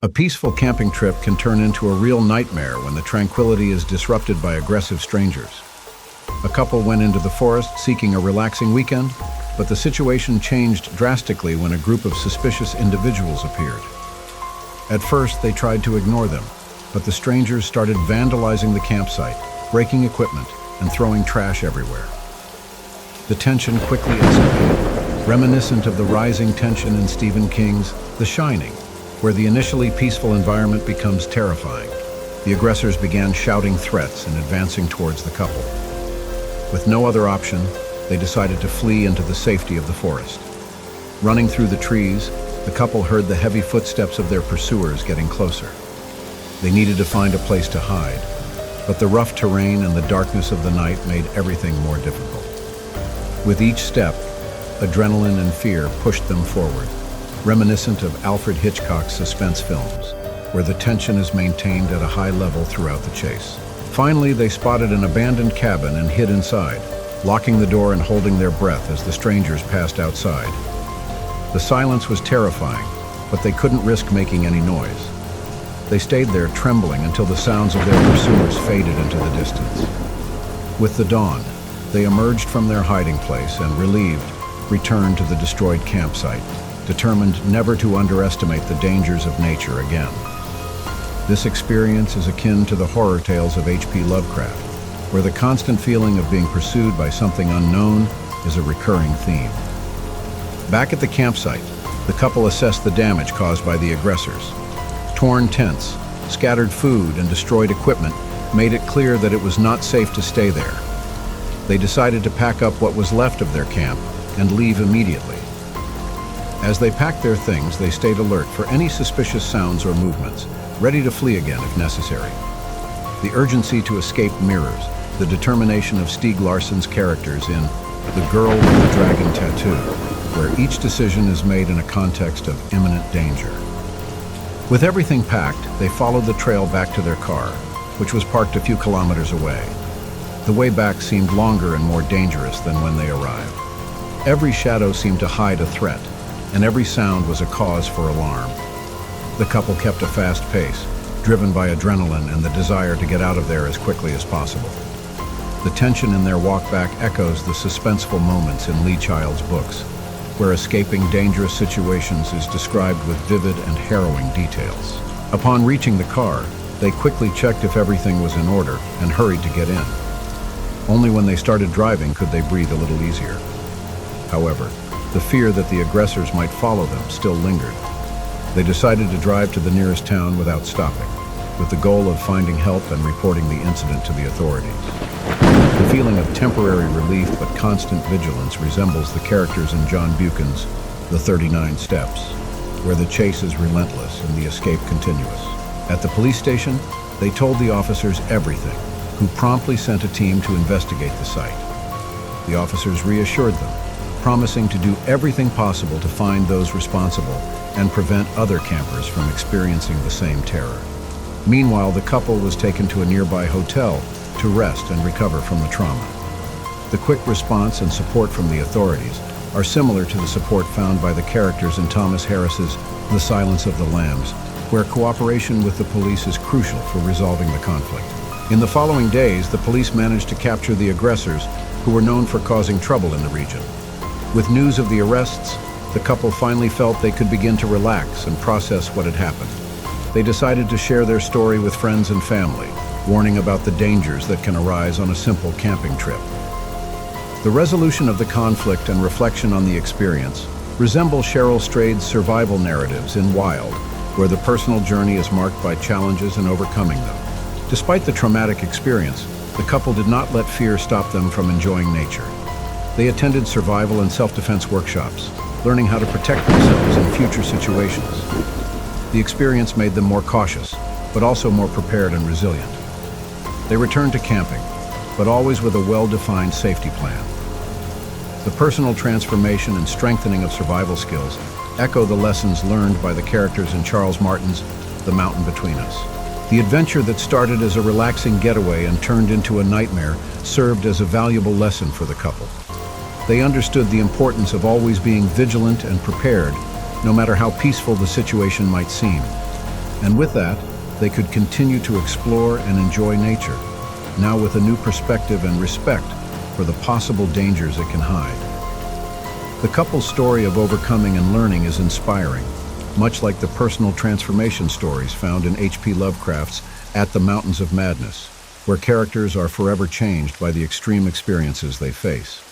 A peaceful camping trip can turn into a real nightmare when the tranquility is disrupted by aggressive strangers. A couple went into the forest seeking a relaxing weekend, but the situation changed drastically when a group of suspicious individuals appeared. At first, they tried to ignore them, but the strangers started vandalizing the campsite, breaking equipment, and throwing trash everywhere. The tension quickly escalated, reminiscent of the rising tension in Stephen King's The Shining, where the initially peaceful environment becomes terrifying. The aggressors began shouting threats and advancing towards the couple. With no other option, they decided to flee into the safety of the forest. Running through the trees, the couple heard the heavy footsteps of their pursuers getting closer. They needed to find a place to hide, but the rough terrain and the darkness of the night made everything more difficult. With each step, adrenaline and fear pushed them forward, reminiscent of Alfred Hitchcock's suspense films, where the tension is maintained at a high level throughout the chase. Finally, they spotted an abandoned cabin and hid inside, locking the door and holding their breath as the strangers passed outside. The silence was terrifying, but they couldn't risk making any noise. They stayed there trembling until the sounds of their pursuers faded into the distance. With the dawn, they emerged from their hiding place and, relieved, returned to the destroyed campsite, determined never to underestimate the dangers of nature again. This experience is akin to the horror tales of H.P. Lovecraft, where the constant feeling of being pursued by something unknown is a recurring theme. Back at the campsite, the couple assessed the damage caused by the aggressors. Torn tents, scattered food, and destroyed equipment made it clear that it was not safe to stay there. They decided to pack up what was left of their camp and leave immediately. As they packed their things, they stayed alert for any suspicious sounds or movements, ready to flee again if necessary. The urgency to escape mirrors the determination of Stieg Larsson's characters in The Girl with the Dragon Tattoo, where each decision is made in a context of imminent danger. With everything packed, they followed the trail back to their car, which was parked a few kilometers away. The way back seemed longer and more dangerous than when they arrived. Every shadow seemed to hide a threat, and every sound was a cause for alarm. The couple kept a fast pace, driven by adrenaline and the desire to get out of there as quickly as possible. The tension in their walk back echoes the suspenseful moments in Lee Child's books, where escaping dangerous situations is described with vivid and harrowing details. Upon reaching the car, they quickly checked if everything was in order and hurried to get in. Only when they started driving could they breathe a little easier. However, the fear that the aggressors might follow them still lingered. They decided to drive to the nearest town without stopping, with the goal of finding help and reporting the incident to the authorities. The feeling of temporary relief but constant vigilance resembles the characters in John Buchan's The 39 Steps, where the chase is relentless and the escape continuous. At the police station, they told the officers everything, who promptly sent a team to investigate the site. The officers reassured them, promising to do everything possible to find those responsible and prevent other campers from experiencing the same terror. Meanwhile, the couple was taken to a nearby hotel to rest and recover from the trauma. The quick response and support from the authorities are similar to the support found by the characters in Thomas Harris's The Silence of the Lambs, where cooperation with the police is crucial for resolving the conflict. In the following days, the police managed to capture the aggressors, who were known for causing trouble in the region. With news of the arrests, the couple finally felt they could begin to relax and process what had happened. They decided to share their story with friends and family, warning about the dangers that can arise on a simple camping trip. The resolution of the conflict and reflection on the experience resemble Cheryl Strayed's survival narratives in Wild, where the personal journey is marked by challenges and overcoming them. Despite the traumatic experience, the couple did not let fear stop them from enjoying nature. They attended survival and self-defense workshops, learning how to protect themselves in future situations. The experience made them more cautious, but also more prepared and resilient. They returned to camping, but always with a well-defined safety plan. The personal transformation and strengthening of survival skills echo the lessons learned by the characters in Charles Martin's The Mountain Between Us. The adventure that started as a relaxing getaway and turned into a nightmare served as a valuable lesson for the couple. They understood the importance of always being vigilant and prepared, no matter how peaceful the situation might seem. And with that, they could continue to explore and enjoy nature, now with a new perspective and respect for the possible dangers it can hide. The couple's story of overcoming and learning is inspiring, much like the personal transformation stories found in H.P. Lovecraft's At the Mountains of Madness, where characters are forever changed by the extreme experiences they face.